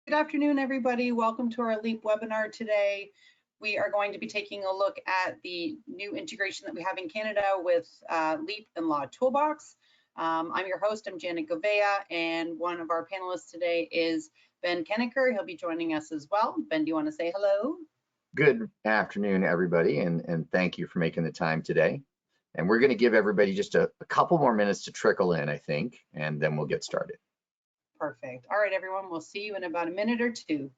Good afternoon, everybody. Welcome to our LEAP webinar today. We are going to be taking a look at the new integration that we have in Canada with LEAP and LawToolBox. I'm your host, I'm Janet Gouveia, and one of our panelists today is Ben Koeneker. He'll be joining us as well. Ben, do you want to say hello? Good afternoon, everybody, and thank you for making the time today. And we're going to give everybody just a couple more minutes to trickle in, I think, and then we'll get started. Perfect. All right, everyone, we'll see you in about a minute or two.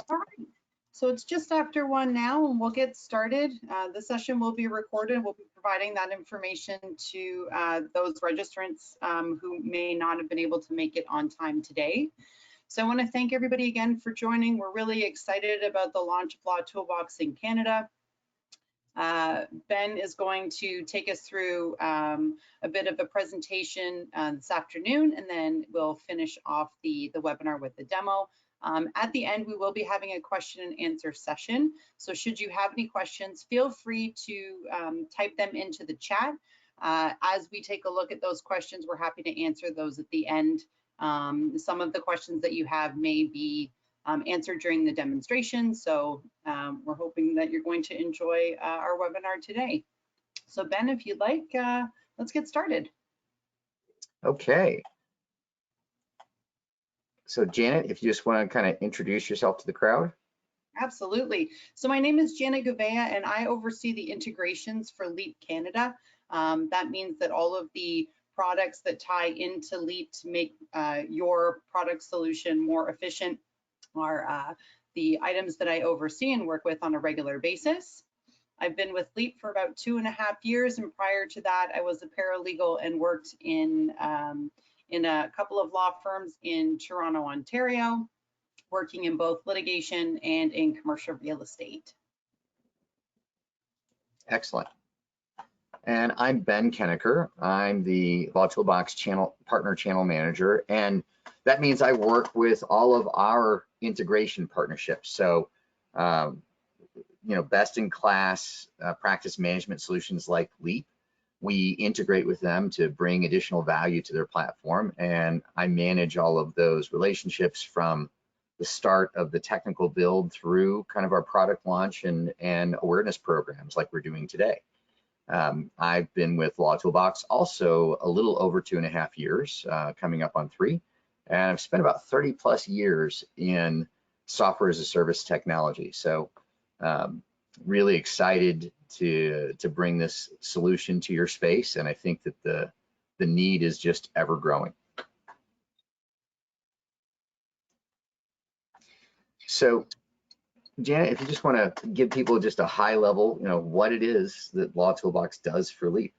All right, so it's just after 1 now, and we'll get started. The session will be recorded. We'll be providing that information to those registrants who may not have been able to make it on time today. So I want to thank everybody again for joining. We're really excited about the launch of LawToolBox in Canada. Ben is going to take us through a bit of a presentation this afternoon, and then we'll finish off the webinar with the demo. At the end, we will be having a question and answer session. So should you have any questions, feel free to type them into the chat. As we take a look at those questions, we're happy to answer those at the end. Some of the questions that you have may be answered during the demonstration. So we're hoping that you're going to enjoy our webinar today. So Ben, if you'd like, let's get started. Okay. So Janet, if you just want to kind of introduce yourself to the crowd. Absolutely. So my name is Janet Gouveia, and I oversee the integrations for LEAP Canada. That means that all of the products that tie into LEAP to make your product solution more efficient are the items that I oversee and work with on a regular basis. I've been with LEAP for about 2.5 years, and prior to that, I was a paralegal and worked in a couple of law firms in Toronto, Ontario, working in both litigation and in commercial real estate. Excellent. And I'm Ben Koeneker. I'm the LawToolBox partner channel manager, and that means I work with all of our integration partnerships. So, you know, best in class practice management solutions like LEAP, we integrate with them to bring additional value to their platform, and I manage all of those relationships from the start of the technical build through kind of our product launch and awareness programs like we're doing today. I've been with LawToolBox also a little over 2.5 years, coming up on 3, and I've spent about 30+ years in software as a service technology. So really excited to bring this solution to your space, and I think that the need is just ever growing. So Janet, if you just want to give people just a high level, you know, what it is that LawToolBox does for LEAP.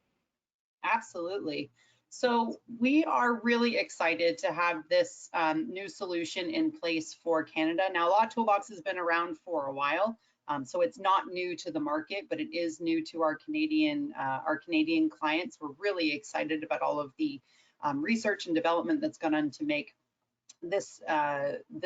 Absolutely. So we are really excited to have this new solution in place for Canada. Now, LawToolBox has been around for a while. So it's not new to the market, but it is new to our Canadian clients. We're really excited about all of the research and development that's gone on to make this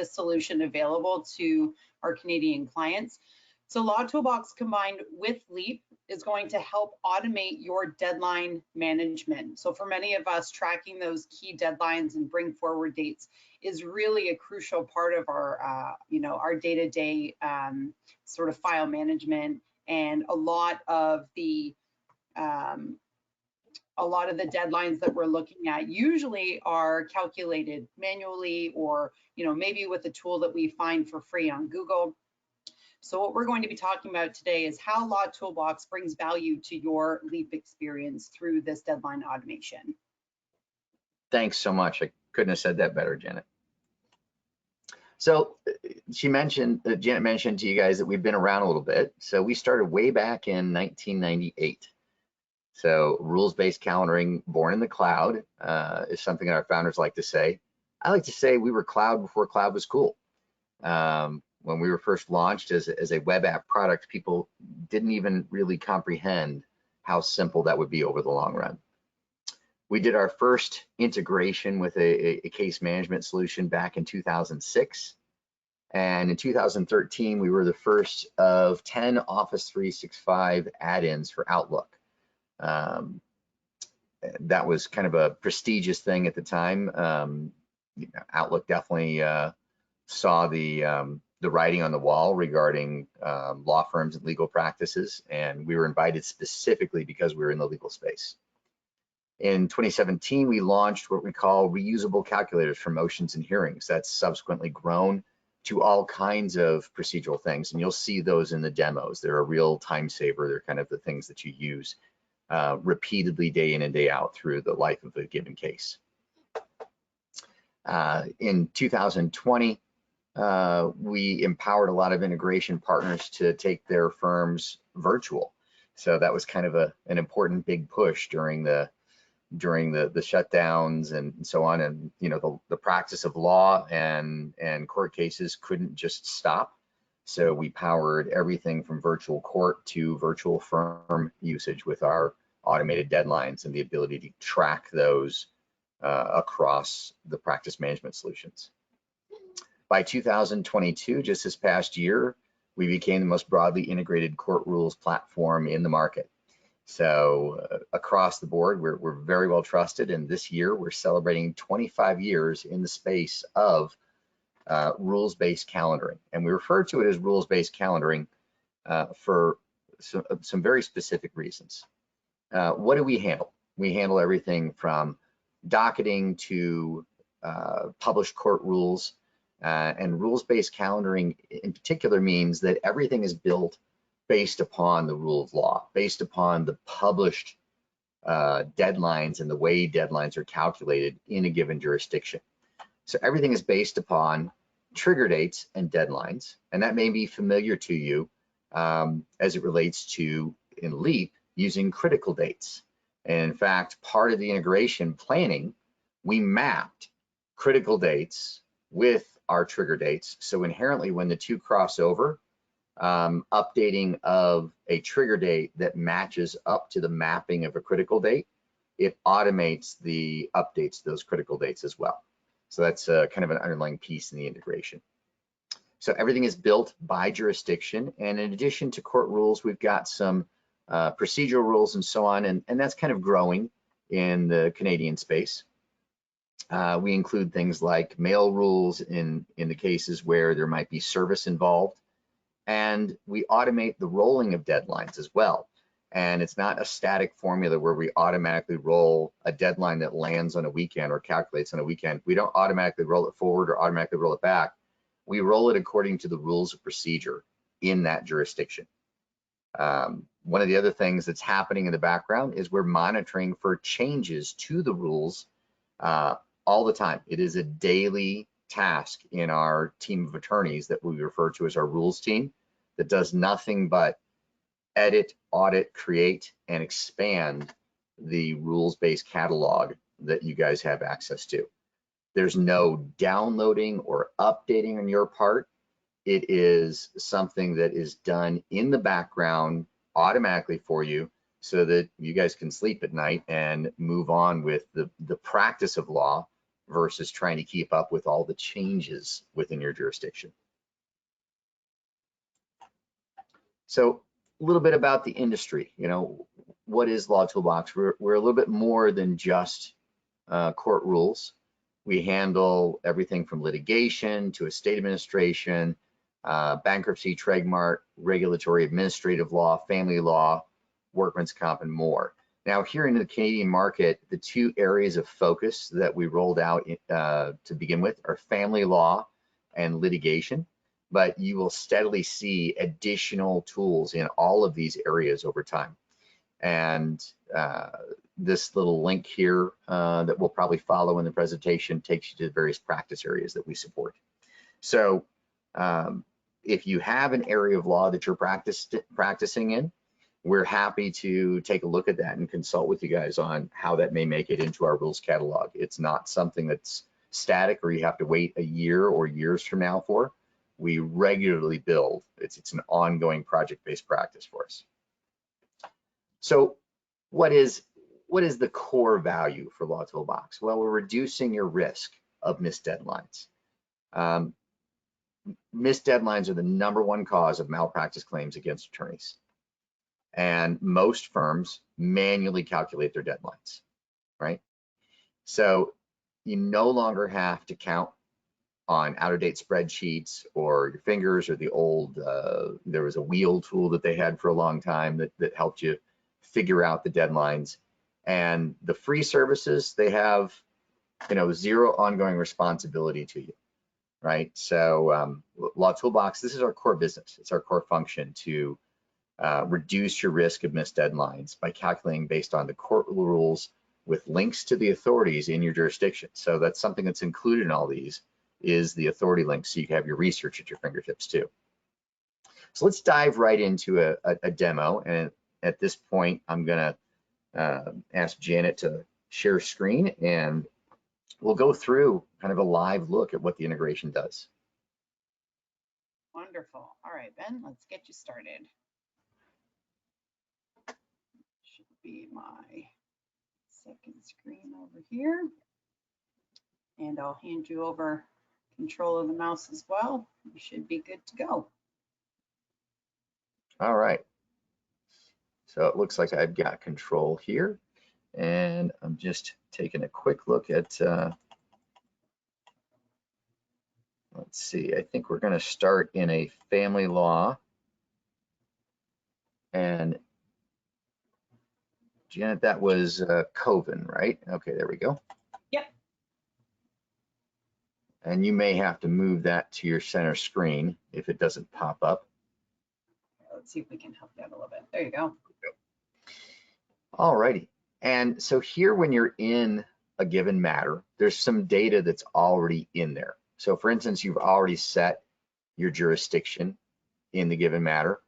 solution available to our Canadian clients. So LawToolBox combined with LEAP is going to help automate your deadline management. So for many of us, tracking those key deadlines and bring forward dates is really a crucial part of our, our day-to-day sort of file management. And a lot of the deadlines that we're looking at usually are calculated manually, or maybe with a tool that we find for free on Google. So what we're going to be talking about today is how LawToolBox brings value to your LEAP experience through this deadline automation. Thanks so much. I couldn't have said that better, Janet. So Janet mentioned to you guys that we've been around a little bit. So we started way back in 1998. So rules-based calendaring, born in the cloud, is something that our founders like to say. I like to say we were cloud before cloud was cool. When we were first launched as a web app product, people didn't even really comprehend how simple that would be over the long run. We did our first integration with a case management solution back in 2006. And in 2013, we were the first of 10 Office 365 add-ins for Outlook. That was kind of a prestigious thing at the time. Outlook definitely saw the writing on the wall regarding law firms and legal practices, and we were invited specifically because we were in the legal space. In 2017, we launched what we call reusable calculators for motions and hearings. That's subsequently grown to all kinds of procedural things, and you'll see those in the demos. They're a real time saver. They're kind of the things that you use repeatedly day in and day out through the life of a given case. In 2020, we empowered a lot of integration partners to take their firms virtual. So that was kind of an important big push during the shutdowns and so on. And the practice of law and court cases couldn't just stop. So we powered everything from virtual court to virtual firm usage with our automated deadlines and the ability to track those across the practice management solutions. By 2022, just this past year, we became the most broadly integrated court rules platform in the market. So across the board, we're very well trusted, and this year we're celebrating 25 years in the space of rules-based calendaring. And we refer to it as rules-based calendaring for some very specific reasons. What do we handle? We handle everything from docketing to published court rules. And rules-based calendaring in particular means that everything is built based upon the rule of law, based upon the published deadlines and the way deadlines are calculated in a given jurisdiction. So everything is based upon trigger dates and deadlines, and that may be familiar to you as it relates to, in LEAP, using critical dates. And in fact, part of the integration planning, we mapped critical dates with our trigger dates. So inherently, when the two cross over, updating of a trigger date that matches up to the mapping of a critical date, it automates the updates to those critical dates as well. So that's kind of an underlying piece in the integration. So everything is built by jurisdiction. And in addition to court rules, we've got some procedural rules and so on. And that's kind of growing in the Canadian space. We include things like mail rules in the cases where there might be service involved. And we automate the rolling of deadlines as well. And it's not a static formula where we automatically roll a deadline that lands on a weekend or calculates on a weekend. We don't automatically roll it forward or automatically roll it back. We roll it according to the rules of procedure in that jurisdiction. One of the other things that's happening in the background is we're monitoring for changes to the rules all the time. It is a daily task in our team of attorneys that we refer to as our rules team that does nothing but edit, audit, create, and expand the rules-based catalog that you guys have access to. There's no downloading or updating on your part. it is something that is done in the background automatically for you so that you guys can sleep at night and move on with the practice of law versus trying to keep up with all the changes within your jurisdiction. So a little bit about the industry. You know, what is LawToolBox? We're a little bit more than just court rules. We handle everything from litigation to estate administration, bankruptcy, trademark, regulatory, administrative law, family law, workman's comp, and more. Now, here in the Canadian market, the two areas of focus that we rolled out to begin with are family law and litigation, but you will steadily see additional tools in all of these areas over time. And this little link here that we'll probably follow in the presentation takes you to the various practice areas that we support. So if you have an area of law that you're practicing in, we're happy to take a look at that and consult with you guys on how that may make it into our rules catalog. It's not something that's static or you have to wait a year or years from now for. We regularly build. It's an ongoing project-based practice for us. So what is the core value for LawToolBox? Well, we're reducing your risk of missed deadlines. Missed deadlines are the #1 cause of malpractice claims against attorneys. And most firms manually calculate their deadlines, right? So you no longer have to count on out-of-date spreadsheets or your fingers or the old, there was a wheel tool that they had for a long time that helped you figure out the deadlines. And the free services, they have, you know, zero ongoing responsibility to you, right? So LawToolBox, this is our core business. It's our core function to reduce your risk of missed deadlines by calculating based on the court rules with links to the authorities in your jurisdiction. So that's something that's included in all these is the authority links, so you can have your research at your fingertips too. So let's dive right into a demo. And at this point, I'm gonna ask Janet to share screen and we'll go through kind of a live look at what the integration does. Wonderful. All right, Ben, let's get you started. Should be my second screen over here. And I'll hand you over control of the mouse as well. You should be good to go. All right. So it looks like I've got control here. And I'm just taking a quick look at, let's see, I think we're going to start in a family law. And Janet, that was Coven, right? Okay, there we go. Yep. And you may have to move that to your center screen if it doesn't pop up. Let's see if we can help you out a little bit. There you go. All righty. And so here, when you're in a given matter, there's some data that's already in there. So for instance, you've already set your jurisdiction in the given matter.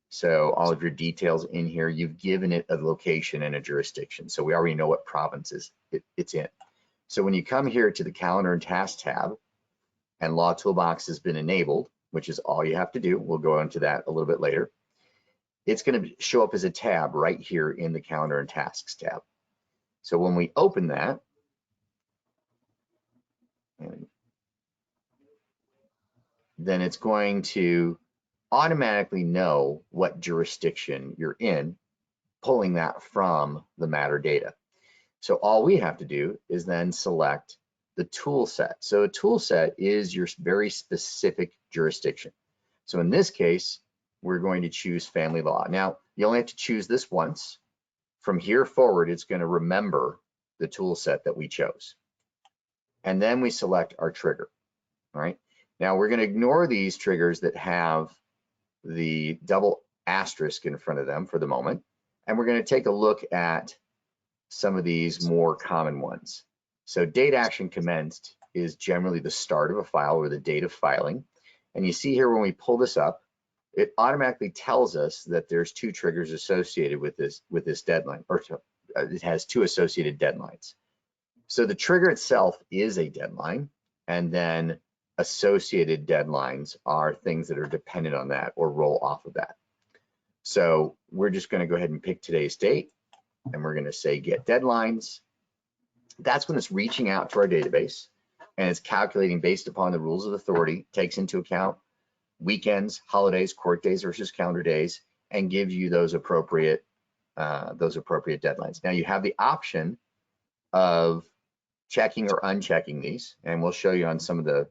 So all of your details in here, you've given it a location and a jurisdiction. So we already know what provinces it's in. So when you come here to the calendar and task tab and LawToolBox has been enabled, which is all you have to do, we'll go into that a little bit later, it's going to show up as a tab right here in the calendar and tasks tab. So when we open that, then it's going to automatically know what jurisdiction you're in, pulling that from the matter data. So all we have to do is then select the tool set. So a tool set is your very specific jurisdiction. So in this case, we're going to choose family law. Now, you only have to choose this once. From here forward, it's going to remember the tool set that we chose. And then we select our trigger, all right? Now we're going to ignore these triggers that have the double asterisk in front of them for the moment. And we're going to take a look at some of these more common ones. So date action commenced is generally the start of a file or the date of filing. And you see here when we pull this up, it automatically tells us that there's 2 triggers associated with this deadline, or it has 2 associated deadlines. So the trigger itself is a deadline, and then associated deadlines are things that are dependent on that or roll off of that. So we're just going to go ahead and pick today's date, and we're going to say get deadlines. That's when it's reaching out to our database and it's calculating based upon the rules of authority, takes into account weekends, holidays, court days versus calendar days, and gives you those appropriate deadlines. Now you have the option of checking or unchecking these, and we'll show you on some of the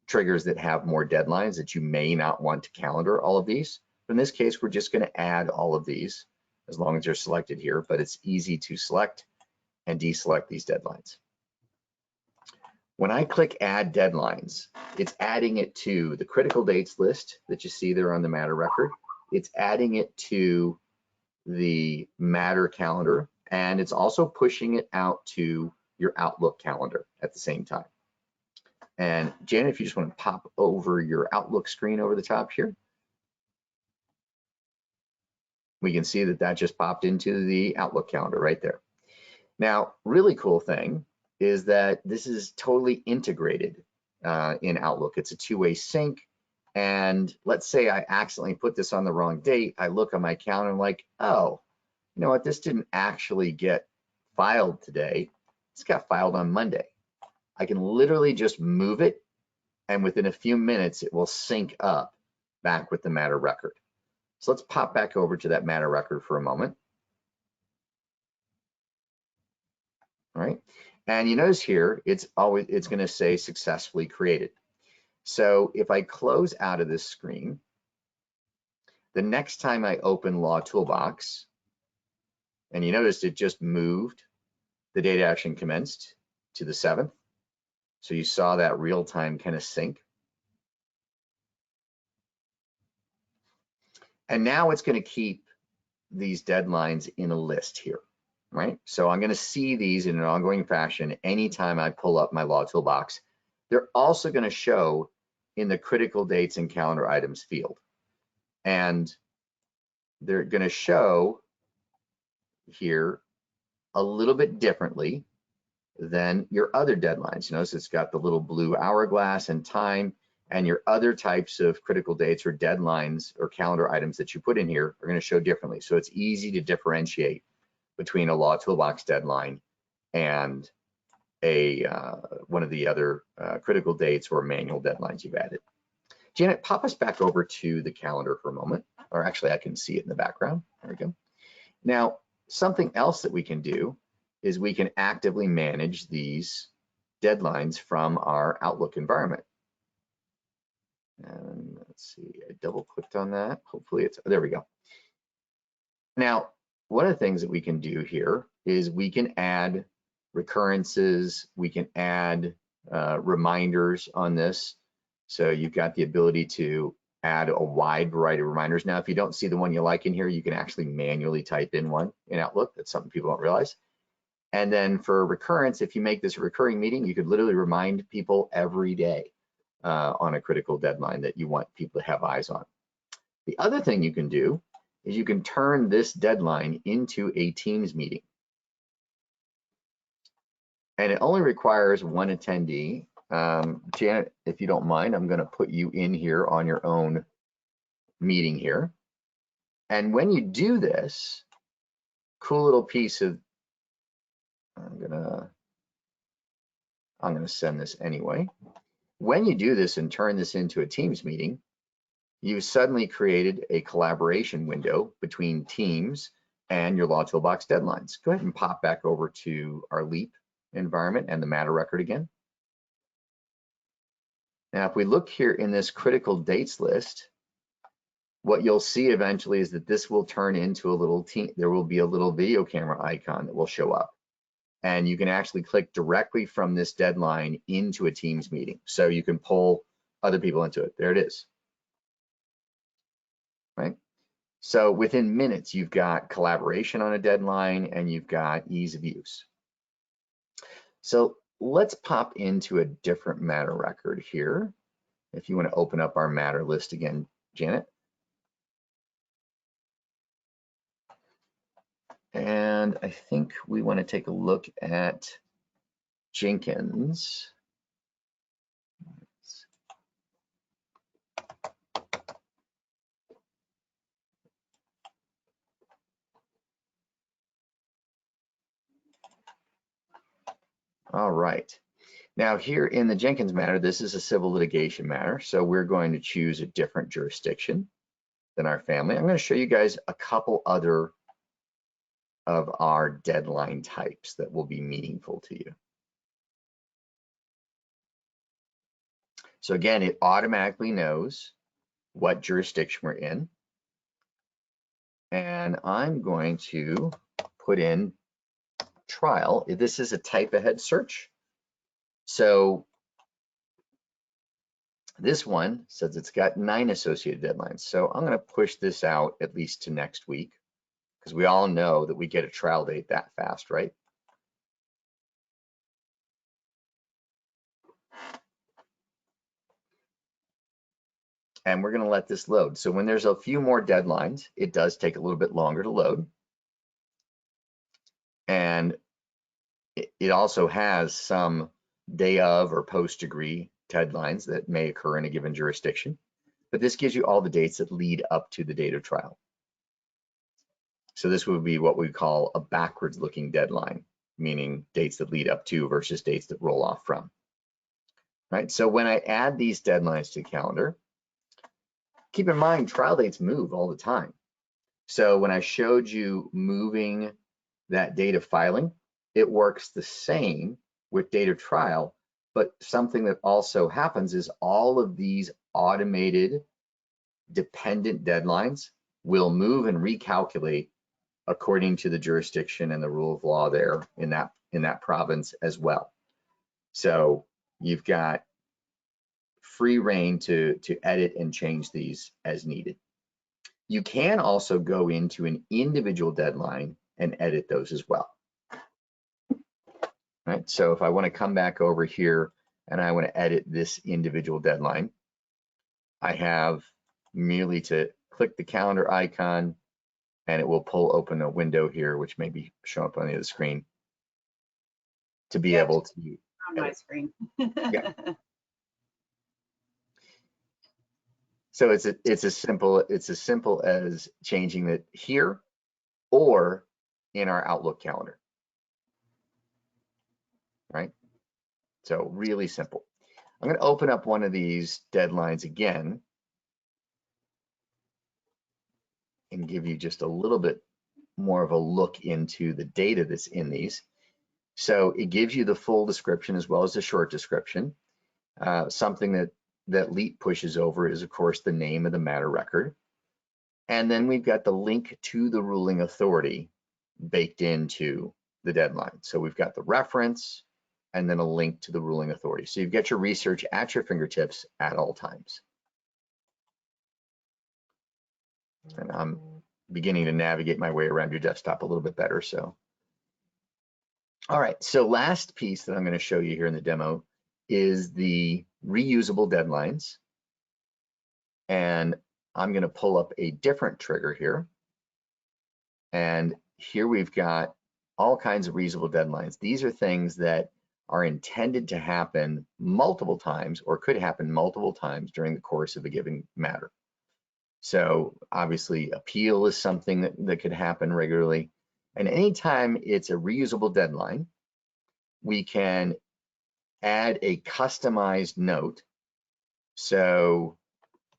triggers that have more deadlines that you may not want to calendar all of these. But in this case, we're just going to add all of these as long as they're selected here, but it's easy to select and deselect these deadlines. When I click add deadlines, it's adding it to the critical dates list that you see there on the matter record. It's adding it to the matter calendar, and it's also pushing it out to your Outlook calendar at the same time. And Janet, if you just want to pop over your Outlook screen over the top here, we can see that that just popped into the Outlook calendar right there. Now, really cool thing is that this is totally integrated in Outlook. It's a two-way sync. And let's say I accidentally put this on the wrong date. I look on my calendar and I'm like, oh, you know what? This didn't actually get filed today. It's got filed on Monday. I can literally just move it, and within a few minutes, it will sync up back with the matter record. So let's pop back over to that matter record for a moment. All right. And you notice here, it's going to say successfully created. So if I close out of this screen, the next time I open LawToolBox, and you noticed it just moved the date action commenced to the 7th. So you saw that real-time kind of sync. And now it's going to keep these deadlines in a list here, right? So I'm going to see these in an ongoing fashion anytime I pull up my LawToolBox. They're also going to show in the critical dates and calendar items field. And they're going to show here a little bit differently than your other deadlines. You notice it's got the little blue hourglass and time, and your other types of critical dates or deadlines or calendar items that you put in here are going to show differently. So it's easy to differentiate between a LawToolBox deadline and a one of the other critical dates or manual deadlines you've added. Janet, pop us back over to the calendar for a moment, or actually I can see it in the background. There we go. Now, something else that we can do is we can actively manage these deadlines from our Outlook environment. And let's see, I double clicked on that. Hopefully it's, there we go. Now, one of the things that we can do here is we can add recurrences, we can add reminders on this. So you've got the ability to add a wide variety of reminders. Now, if you don't see the one you like in here, you can actually manually type in one in Outlook. That's something people don't realize. And then for recurrence, if you make this a recurring meeting, you could literally remind people every day on a critical deadline that you want people to have eyes on. The other thing you can do is you can turn this deadline into a Teams meeting. And it only requires one attendee. Janet, if you don't mind, I'm going to put you in here on your own meeting here. And when you do this, cool little piece of, I'm gonna send this anyway. When you do this and turn this into a Teams meeting, you've suddenly created a collaboration window between Teams and your LawToolBox deadlines. Go ahead and pop back over to our LEAP environment and the matter record again. Now, if we look here in this critical dates list, what you'll see eventually is that this will turn into a little there will be a little video camera icon that will show up. And you can actually click directly from this deadline into a Teams meeting. So you can pull other people into it. There it is, right? So within minutes, you've got collaboration on a deadline and you've got ease of use. So let's pop into a different matter record here. If you want to open up our matter list again, Janet. And I think we want to take a look at Jenkins. All right. Now here in the Jenkins matter, this is a civil litigation matter, so we're going to choose a different jurisdiction than our family. I'm going to show you guys a couple other of our deadline types that will be meaningful to you. So again, it automatically knows what jurisdiction we're in. And I'm going to put in trial. This is a type ahead search. So this one says it's got 9 associated deadlines. So I'm going to push this out at least to next week, because we all know that we get a trial date that fast, right? And we're going to let this load. So when there's a few more deadlines, it does take a little bit longer to load. And it also has some day of or post degree deadlines that may occur in a given jurisdiction. But this gives you all the dates that lead up to the date of trial. So this would be what we call a backwards looking deadline, meaning dates that lead up to versus dates that roll off from. Right? So when I add these deadlines to the calendar, keep in mind trial dates move all the time. So when I showed you moving that date of filing, it works the same with date of trial, but something that also happens is all of these automated dependent deadlines will move and recalculate according to the jurisdiction and the rule of law there in that province as well. So you've got free reign to edit and change these as needed. You can also go into an individual deadline and edit those as well. Right? So if I want to come back over here and I want to edit this individual deadline, I have merely to click the calendar icon and it will pull open a window here, which may be showing up on the other screen, to be able to on my screen. Yeah. So it's as simple as changing it here or in our Outlook calendar, right? So really simple. I'm going to open up one of these deadlines again and give you just a little bit more of a look into the data that's in these. So it gives you the full description as well as the short description. Something that LEAP pushes over is, of course, the name of the matter record. And then we've got the link to the ruling authority baked into the deadline. So we've got the reference and then a link to the ruling authority. So you've got your research at your fingertips at all times. And I'm beginning to navigate my way around your desktop a little bit better. So, all right, so last piece that I'm going to show you here in the demo is the reusable deadlines. And I'm going to pull up a different trigger here. And here we've got all kinds of reusable deadlines. These are things that are intended to happen multiple times or could happen multiple times during the course of a given matter. So obviously appeal is something that could happen regularly. And anytime it's a reusable deadline, we can add a customized note. So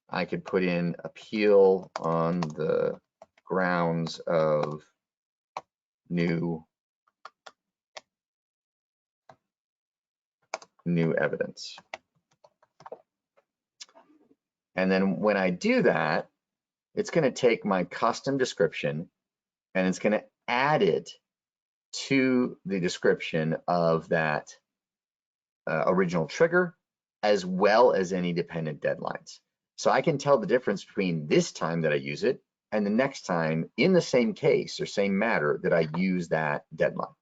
I could put in appeal on the grounds of new evidence. And then when I do that, it's going to take my custom description and it's going to add it to the description of that original trigger, as well as any dependent deadlines. So I can tell the difference between this time that I use it and the next time in the same case or same matter that I use that deadline.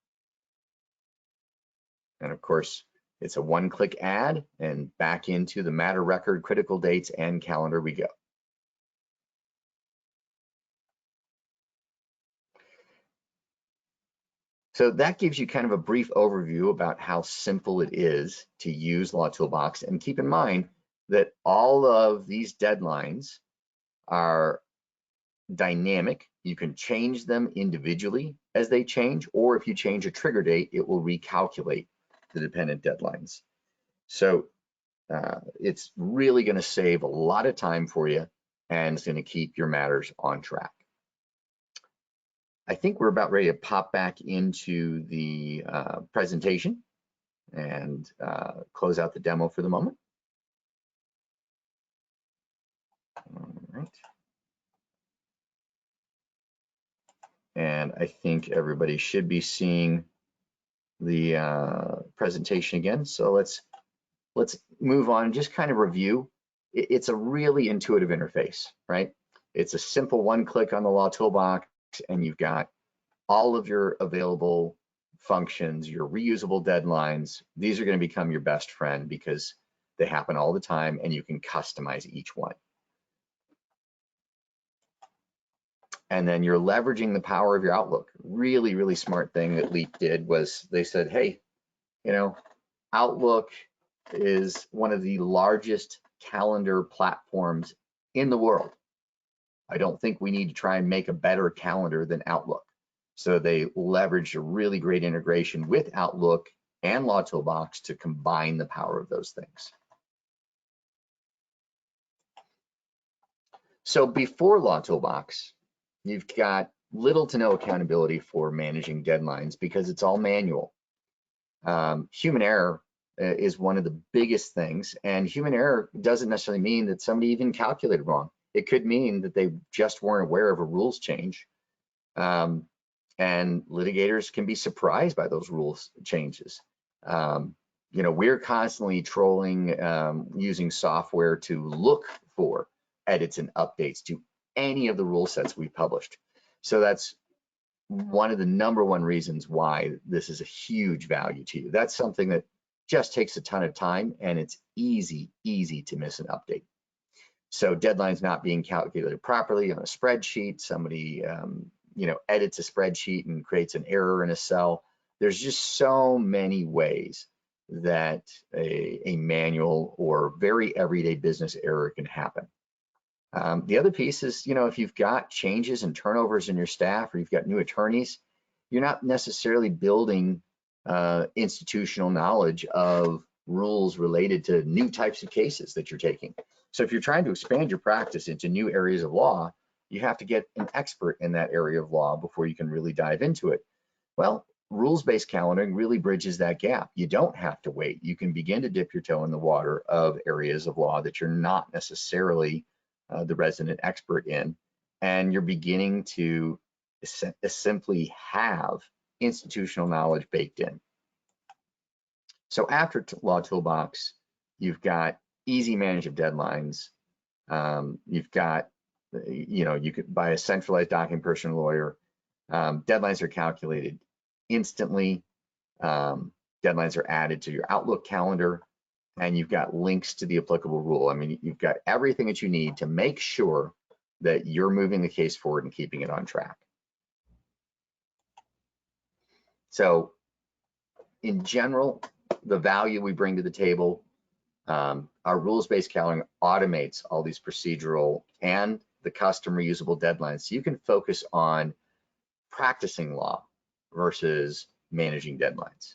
And of course, it's a one-click add and back into the matter record, critical dates, and calendar we go. So that gives you kind of a brief overview about how simple it is to use LawToolBox. And keep in mind that all of these deadlines are dynamic. You can change them individually as they change, or if you change a trigger date, it will recalculate the dependent deadlines. So it's really going to save a lot of time for you, and it's going to keep your matters on track. I think we're about ready to pop back into the presentation and close out the demo for the moment. All right. And I think everybody should be seeing the presentation again. So let's move on and just kind of review. It's a really intuitive interface, right? It's a simple one click on the Law Toolbox, and you've got all of your available functions, your reusable deadlines. These are going to become your best friend because they happen all the time and you can customize each one. And then you're leveraging the power of your Outlook. Really, really smart thing that LEAP did was they said, hey, you know, Outlook is one of the largest calendar platforms in the world. I don't think we need to try and make a better calendar than Outlook. So they leveraged a really great integration with Outlook and Law Toolbox to combine the power of those things. So before Law Toolbox, you've got little to no accountability for managing deadlines because it's all manual. Human error is one of the biggest things, and human error doesn't necessarily mean that somebody even calculated wrong. It could mean that they just weren't aware of a rules change, and litigators can be surprised by those rules changes. You know, we're constantly trolling using software to look for edits and updates to any of the rule sets we've published. So that's one of the #1 reasons why this is a huge value to you. That's something that just takes a ton of time, and it's easy to miss an update. So deadlines not being calculated properly on a spreadsheet, somebody you know, edits a spreadsheet and creates an error in a cell. There's just so many ways that a manual or very everyday business error can happen. The other piece is, you know, if you've got changes and turnovers in your staff or you've got new attorneys, you're not necessarily building institutional knowledge of rules related to new types of cases that you're taking. So if you're trying to expand your practice into new areas of law, you have to get an expert in that area of law before you can really dive into it. Well, rules-based calendaring really bridges that gap. You don't have to wait. You can begin to dip your toe in the water of areas of law that you're not necessarily the resident expert in, and you're beginning to simply have institutional knowledge baked in. So after Law Toolbox, you've got easy management deadlines. You've got, you know, you could buy a centralized document person lawyer. Deadlines are calculated instantly. Deadlines are added to your Outlook calendar, and you've got links to the applicable rule. I mean, you've got everything that you need to make sure that you're moving the case forward and keeping it on track. So in general, the value we bring to the table, our rules-based calendaring automates all these procedural and the custom reusable deadlines. So you can focus on practicing law versus managing deadlines.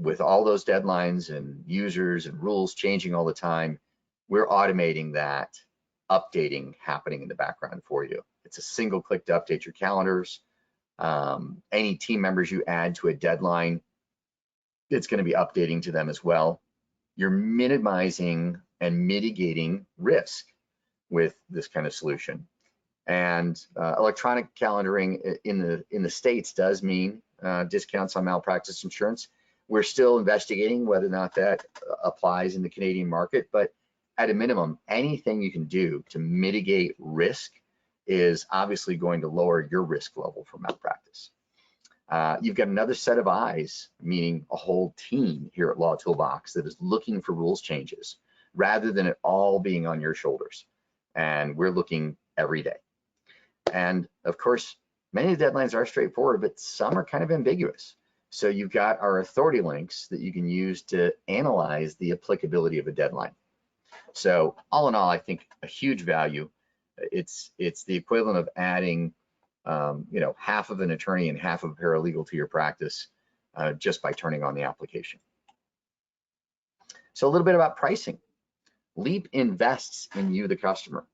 With all those deadlines and users and rules changing all the time, we're automating that updating happening in the background for you. It's a single click to update your calendars. Any team members you add to a deadline, it's going to be updating to them as well. You're minimizing and mitigating risk with this kind of solution. And electronic calendaring in the States does mean discounts on malpractice insurance. We're still investigating whether or not that applies in the Canadian market, but at a minimum, anything you can do to mitigate risk is obviously going to lower your risk level for malpractice. You've got another set of eyes, meaning a whole team here at Law Toolbox that is looking for rules changes rather than it all being on your shoulders. And we're looking every day. And of course, many of the deadlines are straightforward, but some are kind of ambiguous. So you've got our authority links that you can use to analyze the applicability of a deadline. So all in all, I think a huge value. It's the equivalent of adding you know, half of an attorney and half of a paralegal to your practice just by turning on the application. So a little bit about pricing. LEAP invests in you, the customer.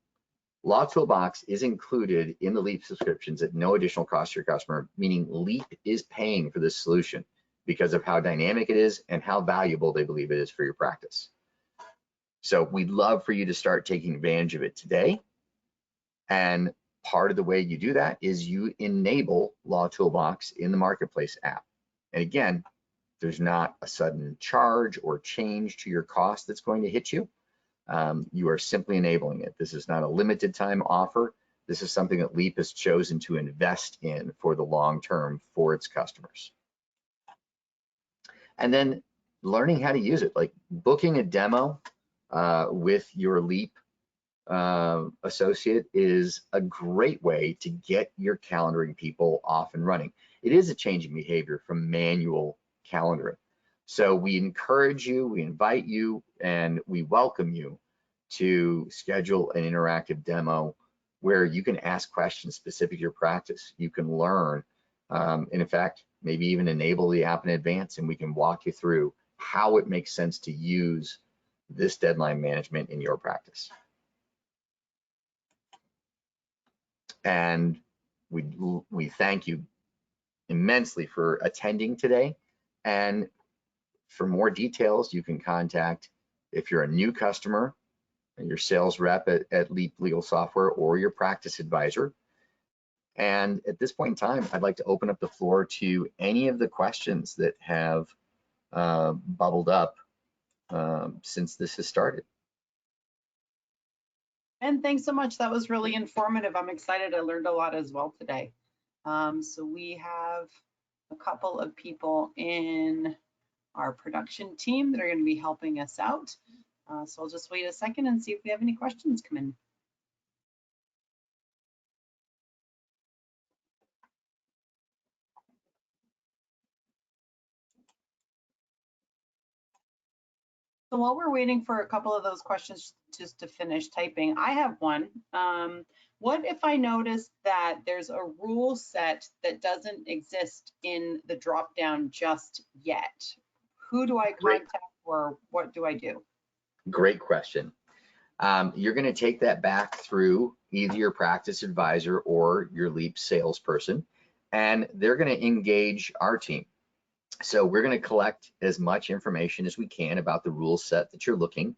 LawToolBox is included in the LEAP subscriptions at no additional cost to your customer, meaning LEAP is paying for this solution because of how dynamic it is and how valuable they believe it is for your practice. So we'd love for you to start taking advantage of it today. And part of the way you do that is you enable LawToolBox in the Marketplace app. And again, there's not a sudden charge or change to your cost that's going to hit you. You are simply enabling it. This is not a limited time offer. This is something that LEAP has chosen to invest in for the long term for its customers. And then learning how to use it, like booking a demo with your LEAP associate is a great way to get your calendaring people off and running. It is a changing behavior from manual calendaring. So we encourage you, we invite you, and we welcome you to schedule an interactive demo where you can ask questions specific to your practice. You can learn, and in fact, maybe even enable the app in advance, and we can walk you through how it makes sense to use this deadline management in your practice. And we thank you immensely for attending today. And for more details, you can contact, if you're a new customer, your sales rep at LEAP Legal Software or your practice advisor. And at this point in time, I'd like to open up the floor to any of the questions that have bubbled up since this has started. And thanks so much. That was really informative. I'm excited. I learned a lot as well today. So we have a couple of people in our production team that are going to be helping us out. So I'll just wait a second and see if we have any questions come in. So while we're waiting for a couple of those questions just to finish typing, I have one. What if I notice that there's a rule set that doesn't exist in the dropdown just yet? Who do I contact or what do I do? Great question. You're going to take that back through either your practice advisor or your LEAP salesperson, and they're going to engage our team. So we're going to collect as much information as we can about the rule set that you're looking.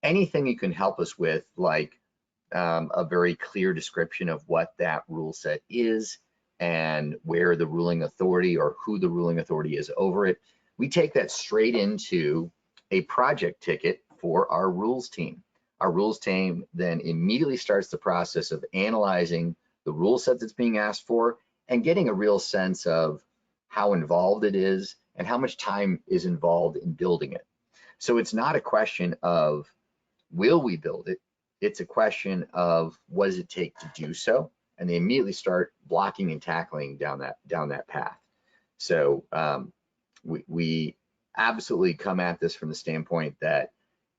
Anything you can help us with, like a very clear description of what that rule set is and where the ruling authority or who the ruling authority is over it. We take that straight into a project ticket for our rules team. Our rules team then immediately starts the process of analyzing the rule set that's being asked for and getting a real sense of how involved it is and how much time is involved in building it. So it's not a question of will we build it, it's a question of what does it take to do so, and they immediately start blocking and tackling down that path. So we absolutely come at this from the standpoint that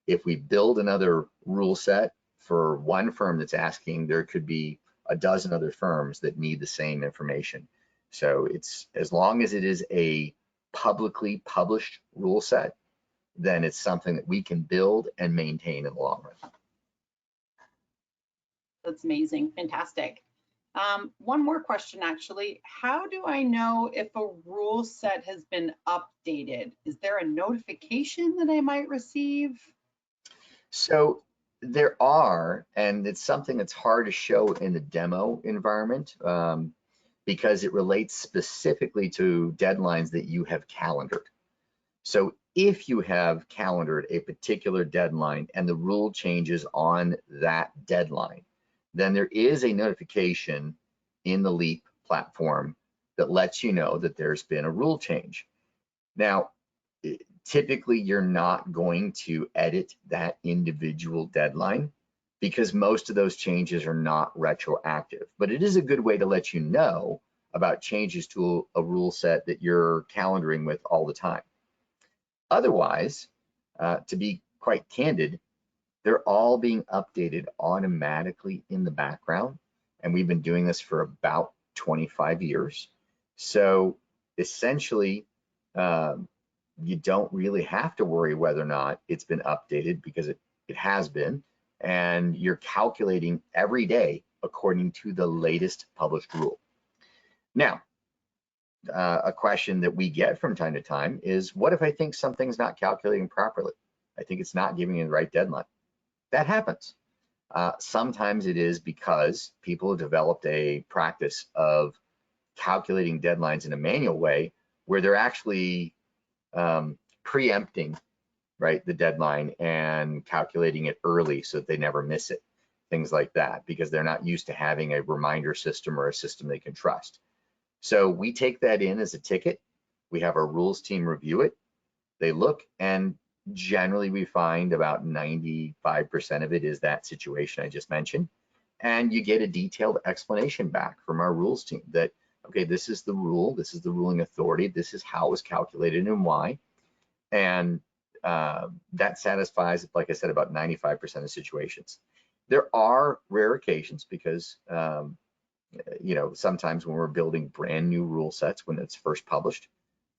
if we build another rule set for one firm that's asking, there could be a dozen other firms that need the same information. So it's, as long as it is a publicly published rule set, then it's something that we can build and maintain in the long run. That's amazing. Fantastic. One more question, actually. How do I know if a rule set has been updated? Is there a notification that I might receive? So there are, and it's something that's hard to show in the demo environment because it relates specifically to deadlines that you have calendared. So if you have calendared a particular deadline and the rule changes on that deadline, then there is a notification in the LEAP platform that lets you know that there's been a rule change. Now, typically you're not going to edit that individual deadline because most of those changes are not retroactive, but it is a good way to let you know about changes to a rule set that you're calendaring with all the time. Otherwise, to be quite candid, they're all being updated automatically in the background, and we've been doing this for about 25 years. So essentially, you don't really have to worry whether or not it's been updated, because it has been, and you're calculating every day according to the latest published rule. Now, a question that we get from time to time is, what if I think something's not calculating properly? I think it's not giving me the right deadline. That happens. Sometimes it is because people have developed a practice of calculating deadlines in a manual way, where they're actually preempting, right, the deadline and calculating it early so that they never miss it, things like that, because they're not used to having a reminder system or a system they can trust. So we take that in as a ticket. We have our rules team review it. They look, and generally we find about 95% of it is that situation I just mentioned. And you get a detailed explanation back from our rules team that, okay, this is the rule, this is the ruling authority, this is how it was calculated and why. And that satisfies, like I said, about 95% of situations. There are rare occasions, because you know, sometimes when we're building brand new rule sets, when it's first published,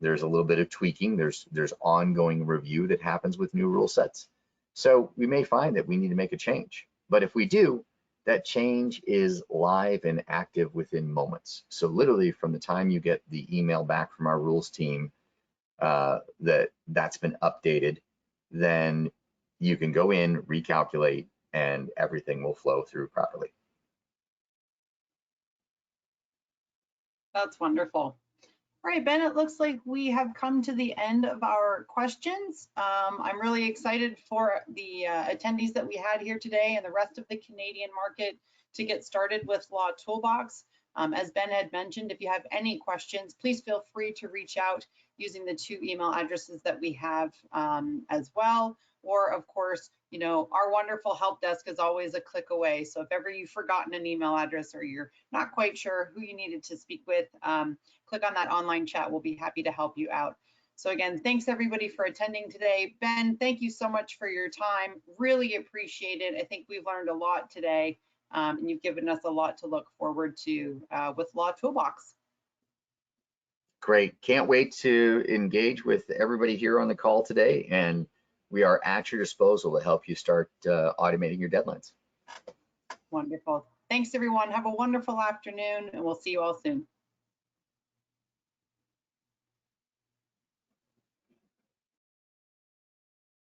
there's a little bit of tweaking, there's ongoing review that happens with new rule sets. So we may find that we need to make a change, but if we do, that change is live and active within moments. So literally from the time you get the email back from our rules team that's been updated, then you can go in, recalculate, and everything will flow through properly. That's wonderful. All right, Ben, it looks like we have come to the end of our questions. I'm really excited for the attendees that we had here today and the rest of the Canadian market to get started with LawToolBox. As Ben had mentioned, if you have any questions, please feel free to reach out using the 2 email addresses that we have as well. Or of course, you know, our wonderful help desk is always a click away. So if ever you've forgotten an email address or you're not quite sure who you needed to speak with, click on that online chat. We'll be happy to help you out. So again, thanks everybody for attending today. Ben, thank you so much for your time. Really appreciate it. I think we've learned a lot today, and you've given us a lot to look forward to with LawToolBox. Great. Can't wait to engage with everybody here on the call today, and we are at your disposal to help you start automating your deadlines. Wonderful. Thanks everyone. Have a wonderful afternoon, and we'll see you all soon.